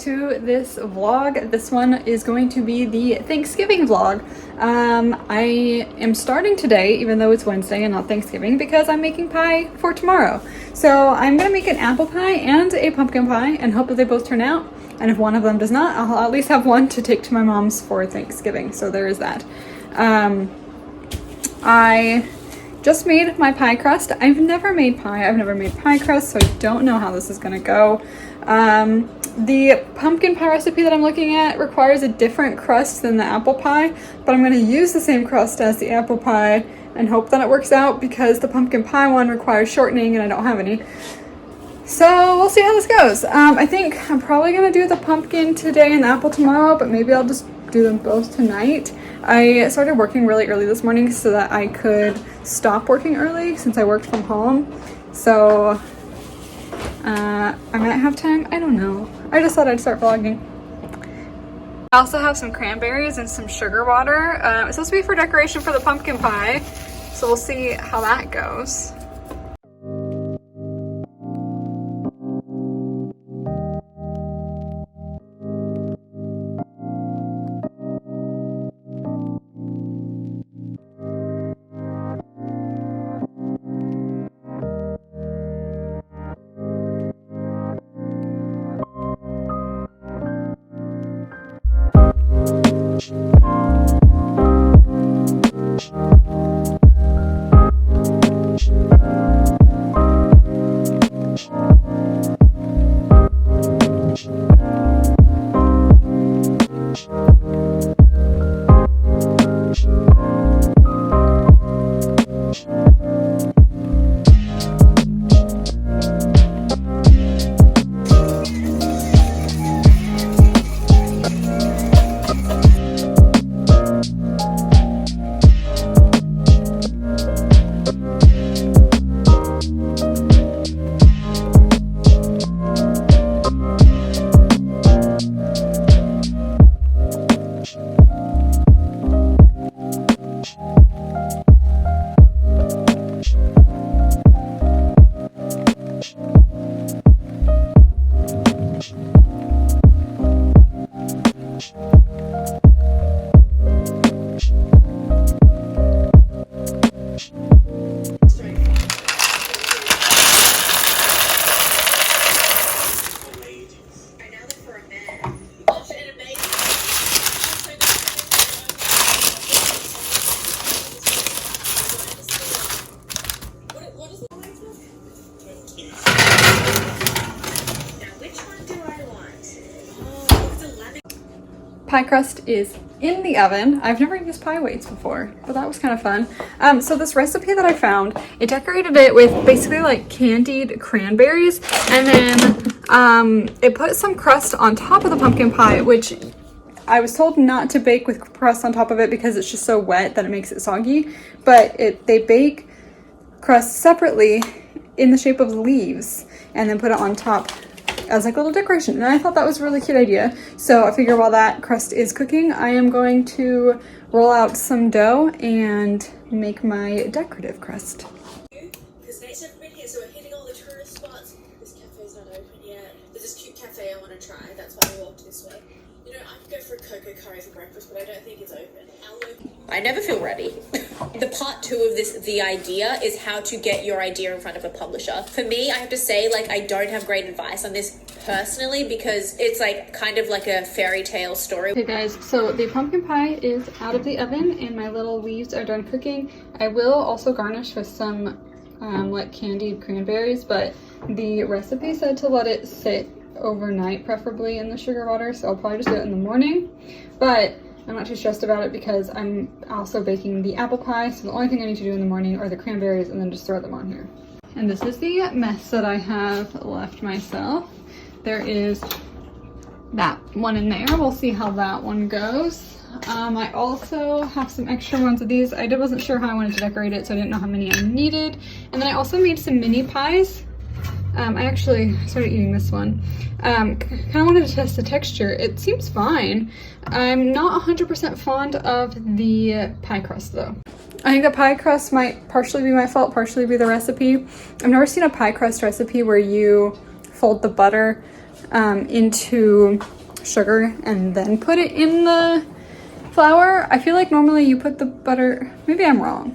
to this vlog. This one is going to be the Thanksgiving vlog. I am starting today, even though it's Wednesday and not Thanksgiving, because I'm making pie for tomorrow. So I'm gonna make an apple pie and a pumpkin pie and hope that they both turn out. And if one of them does not, I'll at least have one to take to my mom's for Thanksgiving. So there is that. I just made my pie crust. I've never made pie. I've never made pie crust, so I don't know how this is gonna go. The pumpkin pie recipe that I'm looking at requires a different crust than the apple pie, but I'm gonna use the same crust as the apple pie and hope that it works out because the pumpkin pie one requires shortening and I don't have any. So we'll see how this goes. I think I'm probably gonna do the pumpkin today and the apple tomorrow, but maybe I'll just do them both tonight. I started working really early this morning so that I could stop working early since I worked from home. So I might have time, I don't know. I just thought I'd start vlogging. I also have some cranberries and some sugar water. It's supposed to be for decoration for the pumpkin pie, so we'll see how that goes. Pie crust is in the oven. I've never used pie weights before, but that was kind of fun. So this recipe that I found, it decorated it with basically like candied cranberries, and then it put some crust on top of the pumpkin pie, which I was told not to bake with crust on top of it because it's just so wet that it makes it soggy, but they bake crust separately in the shape of leaves and then put it on top as like a little decoration, and I thought that was a really cute idea. So I figure while that crust is cooking, I am going to roll out some dough and make my decorative crust. Because Nate's never been here, so we're hitting all the tourist spots. This cafe's not open yet. There's this cute cafe I want to try, that's why we walked this way. You know, I could go for a cocoa curry for breakfast, but I don't think it's open. I never feel ready. The part 2 of this, the idea, is how to get your idea in front of a publisher. For me, I have to say, like, I don't have great advice on this personally because it's like kind of like a fairy tale story. Hey guys, so the pumpkin pie is out of the oven and my little leaves are done cooking. I will also garnish with some like candied cranberries, but the recipe said to let it sit overnight, preferably in the sugar water, so I'll probably just do it in the morning. But I'm not too stressed about it because I'm also baking the apple pie, so the only thing I need to do in the morning are the cranberries and then just throw them on here. And this is the mess that I have left myself. There is that one in there. We'll see how that one goes. I also have some extra ones of these. I wasn't sure how I wanted to decorate it, so I didn't know how many I needed. And then I also made some mini pies. I actually started eating this one. Kind of wanted to test the texture. It seems fine. I'm not 100% fond of the pie crust though. I think the pie crust might partially be my fault, partially be the recipe. I've never seen a pie crust recipe where you fold the butter into sugar and then put it in the flour. I feel like normally you put the butter, maybe I'm wrong.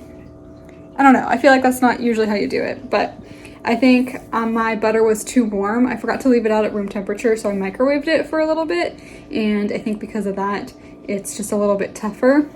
I don't know. I feel like that's not usually how you do it, but I think my butter was too warm. I forgot to leave it out at room temperature, so I microwaved it for a little bit, and I think because of that, it's just a little bit tougher.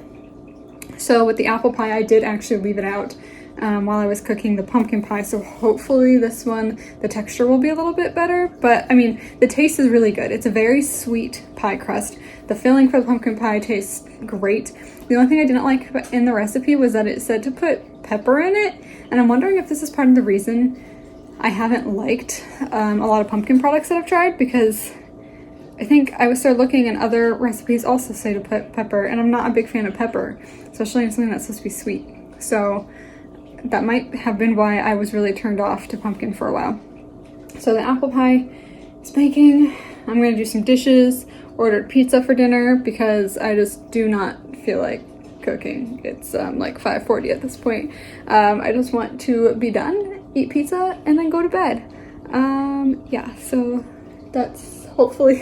So with the apple pie, I did actually leave it out while I was cooking the pumpkin pie, so hopefully this one, the texture will be a little bit better, but I mean, the taste is really good. It's a very sweet pie crust. The filling for the pumpkin pie tastes great. The only thing I didn't like in the recipe was that it said to put pepper in it, and I'm wondering if this is part of the reason I haven't liked a lot of pumpkin products that I've tried, because I think I would start looking and other recipes also say to put pepper, and I'm not a big fan of pepper, especially in something that's supposed to be sweet. So that might have been why I was really turned off to pumpkin for a while. So the apple pie is baking. I'm gonna do some dishes, ordered pizza for dinner because I just do not feel like cooking. It's like 5:40 at this point. I just want to be done, eat pizza, and then go to bed. Yeah, so that's hopefully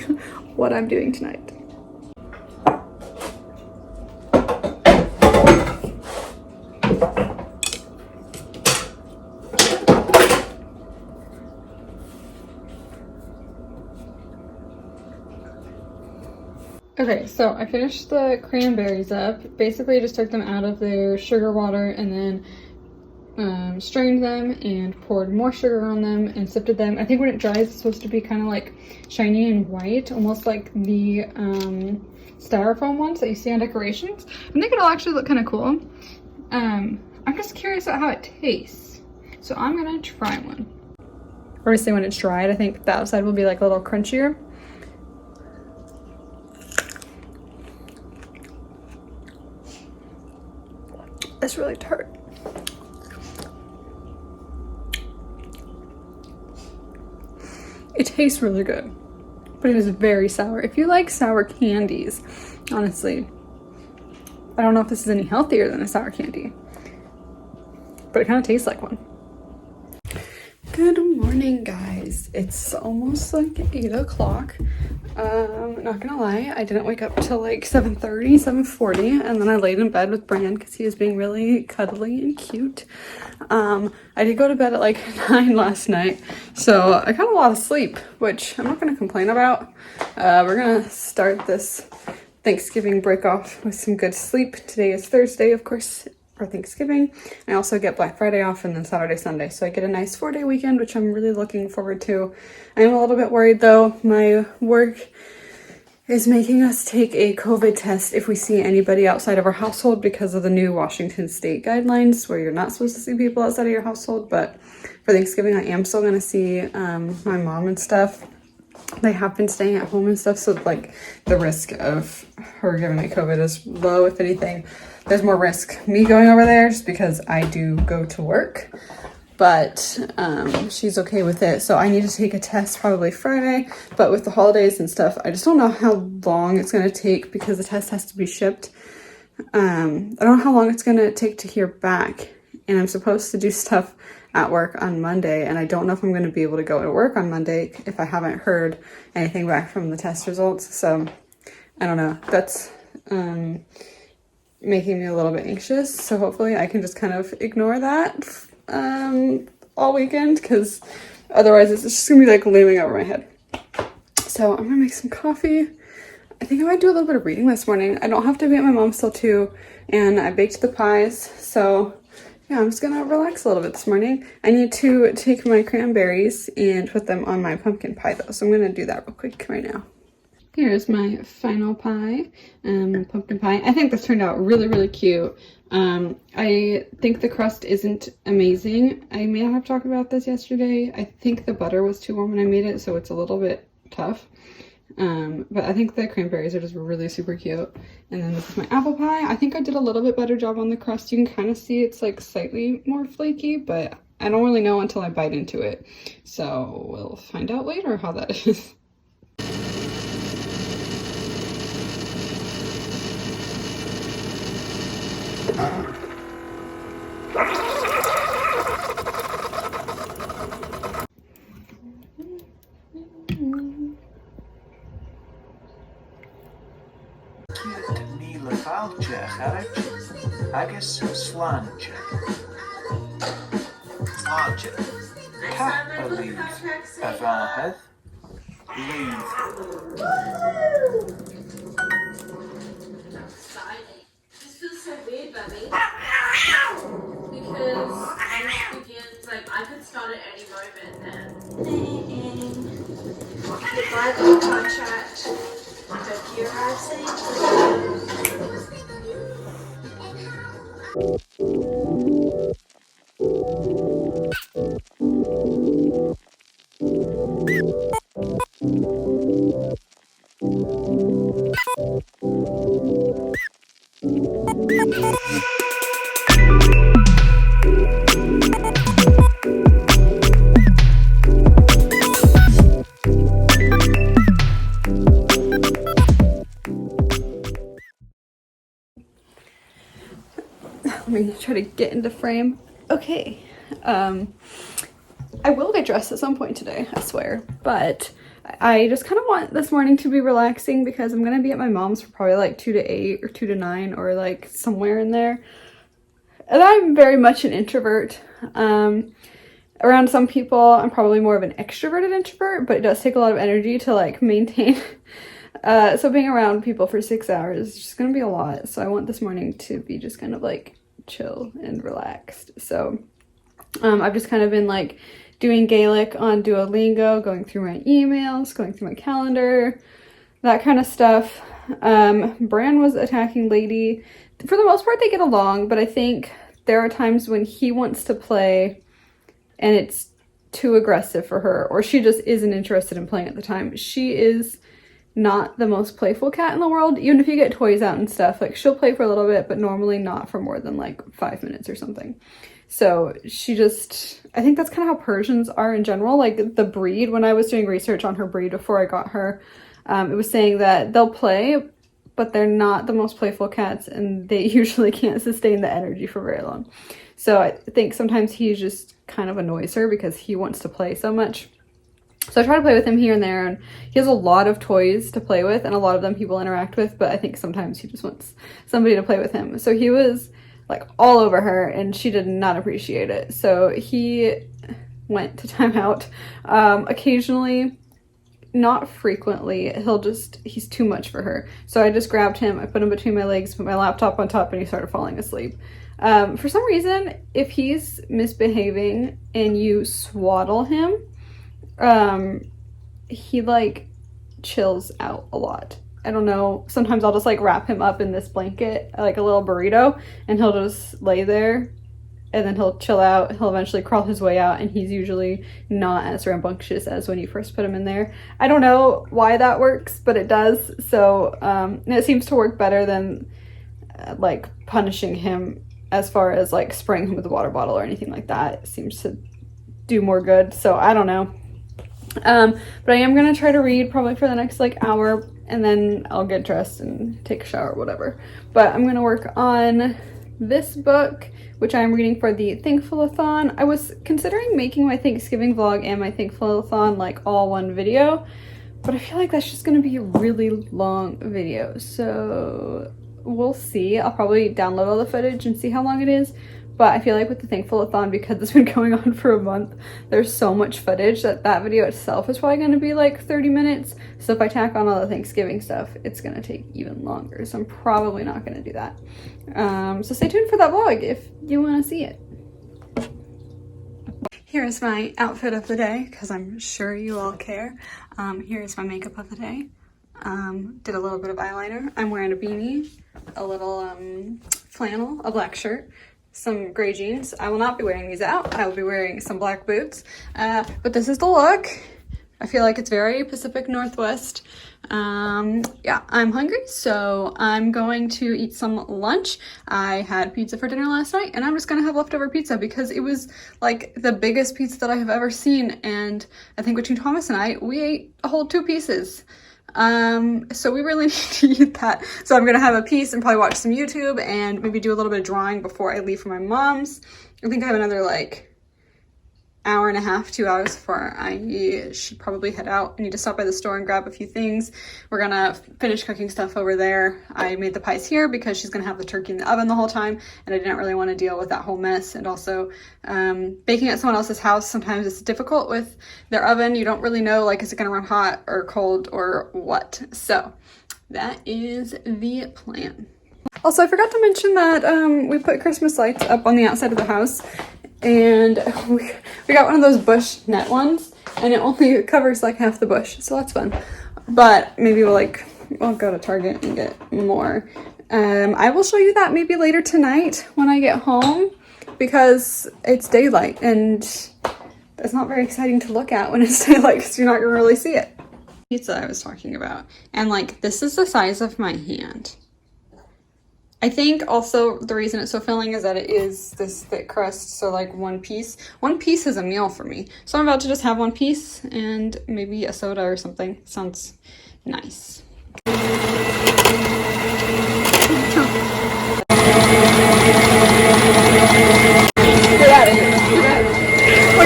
what I'm doing tonight. Okay, so I finished the cranberries up. Basically, I just took them out of their sugar water and then strained them and poured more sugar on them and sifted them. I think when it dries, it's supposed to be kind of like shiny and white, almost like the styrofoam ones that you see on decorations. I think it'll actually look kind of cool. I'm just curious about how it tastes, so I'm gonna try one. Obviously, when it's dried, I think the outside will be like a little crunchier. It's really tart. It tastes really good, but it is very sour. If you like sour candies, honestly, I don't know if this is any healthier than a sour candy, but it kind of tastes like one. Good morning, guys. It's almost like 8 o'clock. Not gonna lie, I didn't wake up till like 7:30, 7:40, and then I laid in bed with Brand because he was being really cuddly and cute. I did go to bed at like 9 last night, so I got a lot of sleep, which I'm not gonna complain about. We're gonna start this Thanksgiving break off with some good sleep. Today is Thursday, of course, for Thanksgiving. I also get Black Friday off and then Saturday, Sunday, so I get a nice 4-day weekend, which I'm really looking forward to. I'm a little bit worried though. My work is making us take a COVID test if we see anybody outside of our household because of the new Washington state guidelines where you're not supposed to see people outside of your household. But for Thanksgiving, I am still going to see my mom and stuff. They have been staying at home and stuff, so like the risk of her giving me COVID is low. If anything, there's more risk me going over there just because I do go to work, but she's okay with it. So I need to take a test probably Friday, but with the holidays and stuff, I just don't know how long it's going to take because the test has to be shipped. I don't know how long it's going to take to hear back, and I'm supposed to do stuff at work on Monday, and I don't know if I'm going to be able to go to work on Monday if I haven't heard anything back from the test results. So I don't know. That's making me a little bit anxious. So hopefully I can just kind of ignore that all weekend, because otherwise it's just gonna be like looming over my head. So I'm gonna make some coffee. I think I might do a little bit of reading this morning. I don't have to be at my mom's till 2, and I baked the pies, so yeah, I'm just gonna relax a little bit this morning. I need to take my cranberries and put them on my pumpkin pie though, so I'm gonna do that real quick right now. Here's my final pie, pumpkin pie. I think this turned out really, really cute. I think the crust isn't amazing. I may have talked about this yesterday. I think the butter was too warm when I made it, so it's a little bit tough. But I think the cranberries are just really super cute. And then this is my apple pie. I think I did a little bit better job on the crust. You can kind of see it's like slightly more flaky, but I don't really know until I bite into it. So we'll find out later how that is. le fáilte a charairt agus sláinte. Sláinte. Tap a líomh a bhaithid. Líomh. This feels so weird, Bubby. Because this begins, like, I could start at any moment then. The Bible contract. Hope you arrive Let me try to get into frame. Okay. I will get dressed at some point today, I swear. But I just kind of want this morning to be relaxing because I'm going to be at my mom's for probably like 2 to 8 or 2 to 9 or like somewhere in there. And I'm very much an introvert. Around some people, I'm probably more of an extroverted introvert, but it does take a lot of energy to like maintain. So being around people for 6 hours is just going to be a lot. So I want this morning to be just kind of like chill and relaxed. So I've just kind of been like doing Gaelic on Duolingo, going through my emails, going through my calendar, that kind of stuff. Bran was attacking Lady. For the most part, they get along, but I think there are times when he wants to play and it's too aggressive for her, or she just isn't interested in playing at the time. She is not the most playful cat in the world. Even if you get toys out and stuff, like she'll play for a little bit, but normally not for more than like 5 minutes or something. So she just, I think that's kind of how Persians are in general. Like the breed, when I was doing research on her breed before I got her, it was saying that they'll play, but they're not the most playful cats and they usually can't sustain the energy for very long. So I think sometimes he just kind of annoys her because he wants to play so much. So I try to play with him here and there, and he has a lot of toys to play with, and a lot of them people interact with, but I think sometimes he just wants somebody to play with him. So he was like all over her, and she did not appreciate it. So he went to timeout. Occasionally, not frequently, he's too much for her. So I just grabbed him, I put him between my legs, put my laptop on top, and he started falling asleep. For some reason, if he's misbehaving and you swaddle him, he like chills out a lot. I don't know, sometimes I'll just like wrap him up in this blanket like a little burrito and he'll just lay there and then he'll chill out. He'll eventually crawl his way out, and he's usually not as rambunctious as when you first put him in there. I don't know why that works, but it does. So and it seems to work better than like punishing him as far as like spraying him with a water bottle or anything like that. It seems to do more good. So I don't know. But I am gonna try to read probably for the next like hour, and then I'll get dressed and take a shower or whatever. But I'm gonna work on this book, which I'm reading for the Thankful-a-thon. I was considering making my Thanksgiving vlog and my Thankful-a-thon like all one video, but I feel like that's just gonna be a really long video. So we'll see. I'll probably download all the footage and see how long it is. But I feel like with the Thankful-a-thon, because it's been going on for a month, there's so much footage that video itself is probably going to be like 30 minutes. So if I tack on all the Thanksgiving stuff, it's going to take even longer. So I'm probably not going to do that. So stay tuned for that vlog if you want to see it. Here's my outfit of the day, because I'm sure you all care. Here's my makeup of the day. Did a little bit of eyeliner. I'm wearing a beanie, a little flannel, a black shirt, some gray jeans. I will not be wearing these out. I will be wearing some black boots. But this is the look. I feel like it's very Pacific Northwest. Yeah, I'm hungry, so I'm going to eat some lunch. I had pizza for dinner last night, and I'm just gonna have leftover pizza because it was like the biggest pizza that I have ever seen. And I think between Thomas and I, we ate a whole 2 pieces. So we really need to eat that. So I'm gonna have a piece and probably watch some YouTube and maybe do a little bit of drawing before I leave for my mom's. I think I have another like hour and a half, 2 hours before I should probably head out. I need to stop by the store and grab a few things. We're gonna finish cooking stuff over there. I made the pies here because she's gonna have the turkey in the oven the whole time, and I didn't really want to deal with that whole mess. And also baking at someone else's house, sometimes it's difficult with their oven. You don't really know, like, is it gonna run hot or cold or what? So that is the plan. Also, I forgot to mention that we put Christmas lights up on the outside of the house, and we got one of those bush net ones, and it only covers like half the bush, so that's fun. But maybe we'll go to Target and get more. I will show you that maybe later tonight when I get home, because it's daylight and it's not very exciting to look at when it's daylight because you're not gonna really see it. Pizza I was talking about, and like, this is the size of my hand. I think also the reason it's so filling is that it is this thick crust, so like one piece is a meal for me. So I'm about to just have one piece and maybe a soda or something. Sounds nice. Look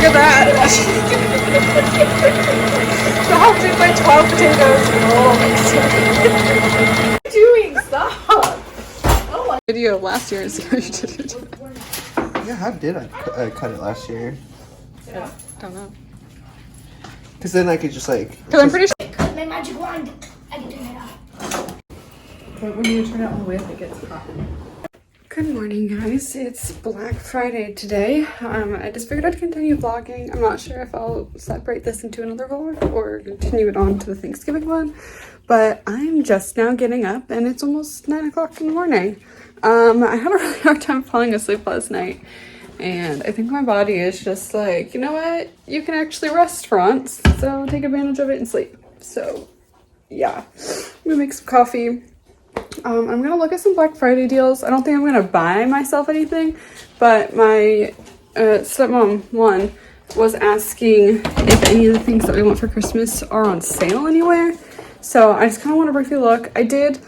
at that. So I'll take my 12 potatoes and roll next to it. Doing stop. Video last year and see how you did it. Yeah, how did I cut it last year? Yeah. Don't know. Because then I could just like... Because I'm pretty sure... Cut my magic wand. I can turn it off. But when you turn it all the way up, it gets hot. Good morning, guys. It's Black Friday today. I just figured I'd continue vlogging. I'm not sure if I'll separate this into another vlog or continue it on to the Thanksgiving one. But I'm just now getting up and it's almost 9 o'clock in the morning. I had a really hard time falling asleep last night, and I think my body is just like, you know what? You can actually rest for once, so take advantage of it and sleep. So yeah, I'm gonna make some coffee. I'm gonna look at some Black Friday deals. I don't think I'm gonna buy myself anything, but my stepmom one was asking if any of the things that we want for Christmas are on sale anywhere. So I just kind of want to briefly look. I did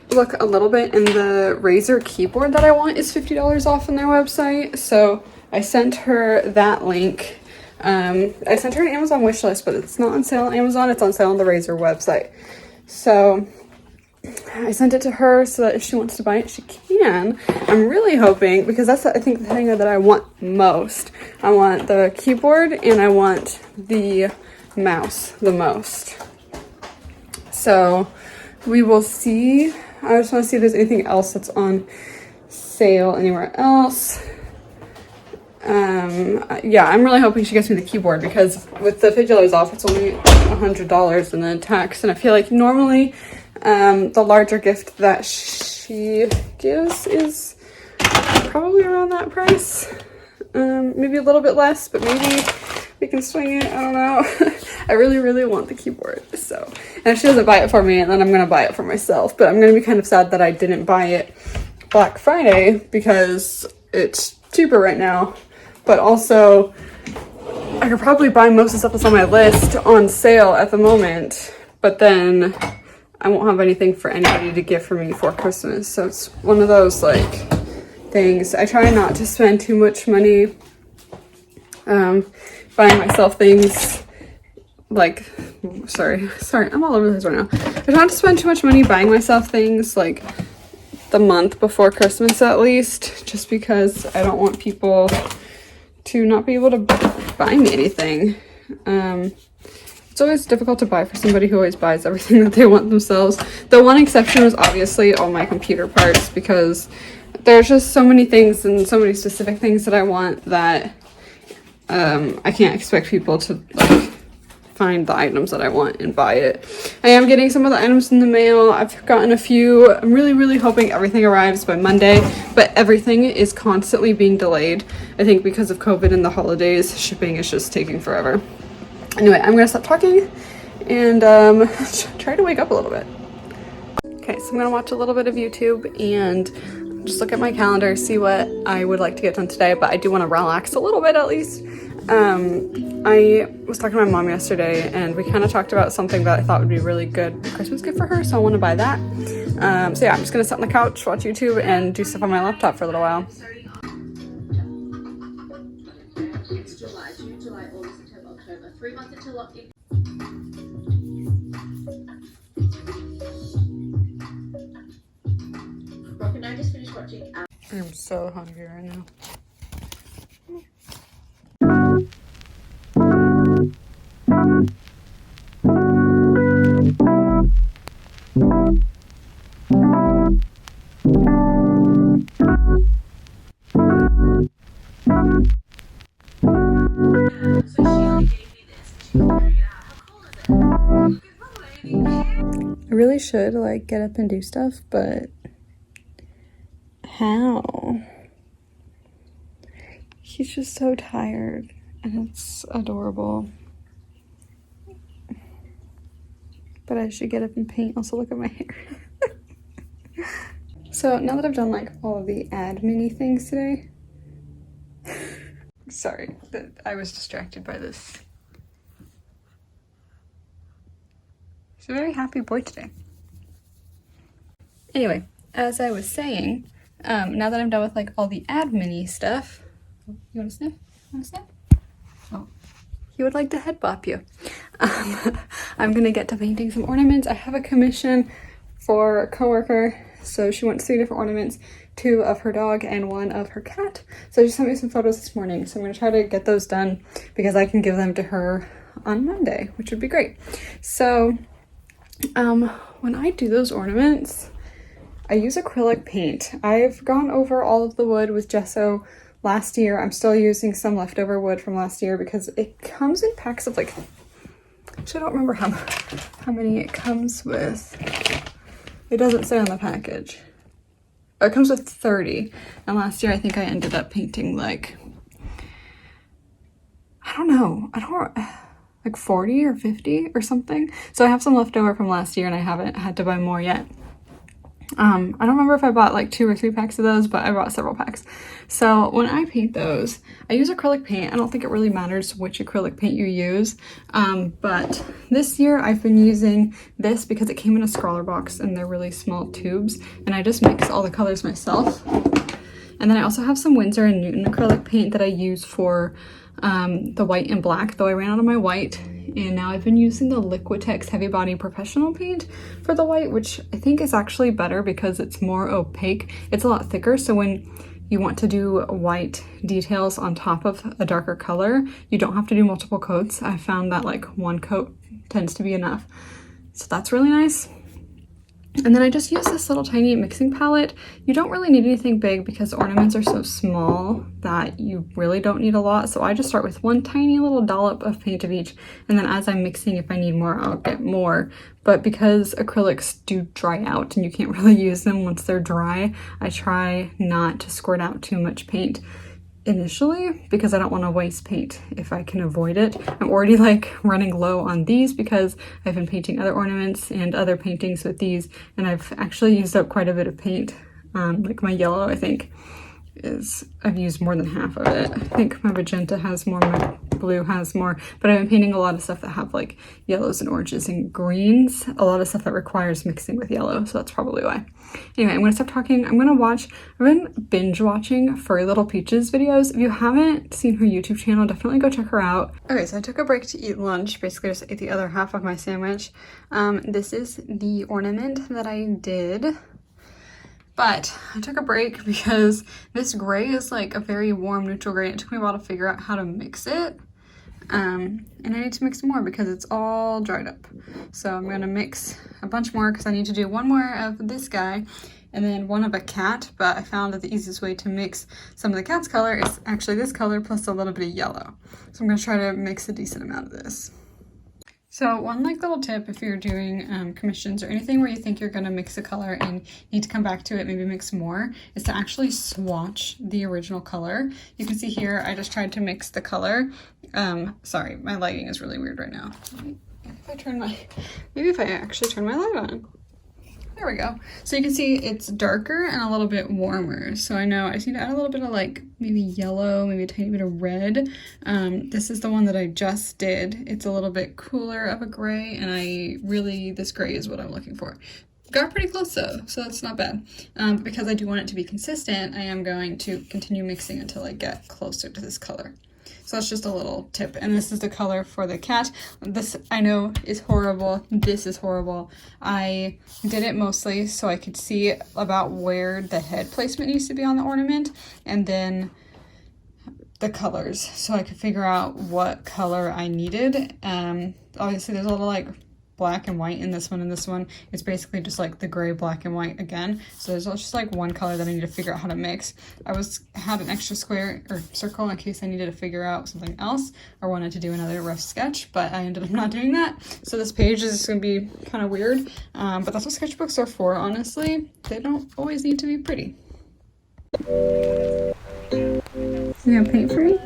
look a little bit, and the Razer keyboard that I want is $50 off on their website. So I sent her that link. I sent her an Amazon wish list, but it's not on sale on Amazon. It's on sale on the Razer website. So I sent it to her so that if she wants to buy it, she can. I'm really hoping, because that's, I think, the thing that I want most. I want the keyboard and I want the mouse the most. So we will see. I just want to see if there's anything else that's on sale anywhere else. Yeah, I'm really hoping she gets me the keyboard, because with the $50 off, it's only $100 and then tax. And I feel like normally the larger gift that she gives is probably around that price. Maybe a little bit less, but maybe we can swing it. I don't know. I really, really want the keyboard. So, and if she doesn't buy it for me, then I'm going to buy it for myself. But I'm going to be kind of sad that I didn't buy it Black Friday, because it's cheaper right now. But also, I could probably buy most of the stuff that's on my list on sale at the moment. But then I won't have anything for anybody to gift for me for Christmas. So it's one of those, like, things. I try not to spend too much money buying myself things. Like, sorry, I'm all over this right now. I try not to spend too much money buying myself things like the month before Christmas, at least, just because I don't want people to not be able to buy me anything. It's always difficult to buy for somebody who always buys everything that they want themselves. The one exception was obviously all my computer parts, because there's just so many things and so many specific things that I want that I can't expect people to, like, find the items that I want and buy it. I am getting some of the items in the mail. I've gotten a few. I'm really, really hoping everything arrives by Monday, but everything is constantly being delayed. I think because of COVID and the holidays, shipping is just taking forever. Anyway, I'm gonna stop talking and try to wake up a little bit. Okay, so I'm gonna watch a little bit of YouTube and just look at my calendar, see what I would like to get done today, but I do want to relax a little bit at least. I was talking to my mom yesterday, and we kind of talked about something that I thought would be a really good Christmas gift for her, so I want to buy that. So yeah, I'm just gonna sit on the couch, watch YouTube, and do stuff on my laptop for a little while. It's July, June, July, 3 months into lockdown. Rock and I just finished watching. I'm so hungry right now. I really should like get up and do stuff, but how? He's just so tired and it's adorable. But I should get up and paint. Also, look at my hair. So now that I've done like all of the admin-y things today, sorry that I was distracted by this. He's a very happy boy today. Anyway, as I was saying, now that I'm done with like all the admin-y stuff, you want to sniff? Want to sniff? Oh, he would like to head bop you. I'm gonna get to painting some ornaments. I have a commission for a coworker, so she wants 3 different ornaments, 2 of her dog and 1 of her cat. So she sent me some photos this morning, so I'm gonna try to get those done because I can give them to her on Monday, which would be great. So when I do those ornaments, I use acrylic paint. I've gone over all of the wood with gesso last year. I'm still using some leftover wood from last year because it comes in packs of like, actually I don't remember how many it comes with. It doesn't say on the package. Oh, it comes with 30. And last year I think I ended up painting like, like 40 or 50 or something. So I have some left over from last year and I haven't had to buy more yet. I don't remember if I bought like 2 or 3 packs of those, but I bought several packs. So when I paint those, I use acrylic paint. I don't think it really matters which acrylic paint you use. But this year I've been using this because it came in a scrawler box and they're really small tubes. And I just mix all the colors myself. And then I also have some Winsor & Newton acrylic paint that I use for the white and black, though I ran out of my white. And now I've been using the Liquitex Heavy Body Professional Paint for the white, which I think is actually better because it's more opaque. It's a lot thicker, so when you want to do white details on top of a darker color, you don't have to do multiple coats. I found that like 1 coat tends to be enough. So that's really nice. And then I just use this little tiny mixing palette. You don't really need anything big because ornaments are so small that you really don't need a lot. So I just start with 1 tiny little dollop of paint of each. And then as I'm mixing, if I need more, I'll get more. But because acrylics do dry out and you can't really use them once they're dry, I try not to squirt out too much paint initially because I don't want to waste paint if I can avoid it. I'm already like running low on these because I've been painting other ornaments and other paintings with these, and I've actually used up quite a bit of paint. Like my yellow, I think I've used more than half of it. I think my magenta has more, my blue has more, but I've been painting a lot of stuff that have like yellows and oranges and greens, a lot of stuff that requires mixing with yellow, so that's probably why. Anyway, I'm gonna stop talking. I've been binge watching Furry Little Peaches videos. If you haven't seen her YouTube channel, definitely go check her out. Okay, so I took a break to eat lunch, basically just ate the other half of my sandwich. This is the ornament that I did. But I took a break because this gray is like a very warm neutral gray. It took me a while to figure out how to mix it. And I need to mix more because it's all dried up. So I'm gonna mix a bunch more because I need to do 1 more of this guy and then 1 of a cat. But I found that the easiest way to mix some of the cat's color is actually this color plus a little bit of yellow. So I'm gonna try to mix a decent amount of this. So one like little tip if you're doing commissions or anything where you think you're gonna mix a color and need to come back to it, maybe mix more, is to actually swatch the original color. You can see here, I just tried to mix the color. Sorry, my lighting is really weird right now. Maybe if I actually turn my light on. There we go. So you can see it's darker and a little bit warmer. So I know I just need to add a little bit of like maybe yellow, maybe a tiny bit of red. This is the one that I just did. It's a little bit cooler of a gray, and this gray is what I'm looking for. Got pretty close though, so that's not bad. But because I do want it to be consistent, I am going to continue mixing until I get closer to this color. So that's just a little tip. And this is the color for the cat. This I know is horrible. This is horrible. I did it mostly so I could see about where the head placement needs to be on the ornament, and then the colors, so I could figure out what color I needed. Obviously there's a little like black and white in this one, and this one it's basically just like the gray, black, and white again. So there's just like one color that I need to figure out how to mix. I had an extra square or circle in case I needed to figure out something else or wanted to do another rough sketch, but I ended up not doing that. So this page is going to be kind of weird, but that's what sketchbooks are for, honestly. They don't always need to be pretty. You gonna paint for me?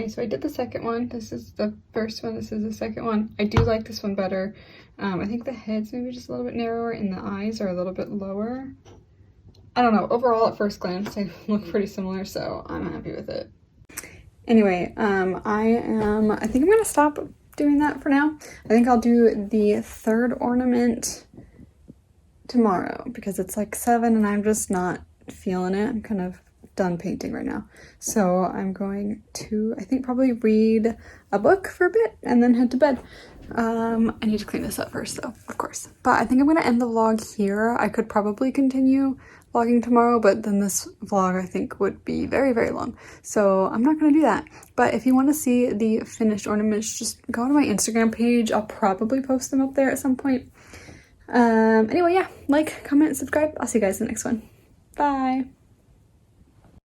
So I did the second one. This is the first one. This is the second one. I do like this one better. I think the head's maybe just a little bit narrower and the eyes are a little bit lower. I don't know. Overall, at first glance, they look pretty similar, so I'm happy with it. Anyway, I think I'm gonna stop doing that for now. I think I'll do the third ornament tomorrow because it's like 7 and I'm just not feeling it. I'm kind of done painting right now. So I'm going to, I think, probably read a book for a bit and then head to bed. I need to clean this up first though, of course. But I think I'm gonna end the vlog here. I could probably continue vlogging tomorrow, but then this vlog I think would be very, very long. So I'm not gonna do that. But if you want to see the finished ornaments, just go to my Instagram page. I'll probably post them up there at some point. Anyway, yeah, like, comment, subscribe. I'll see you guys in the next one. Bye.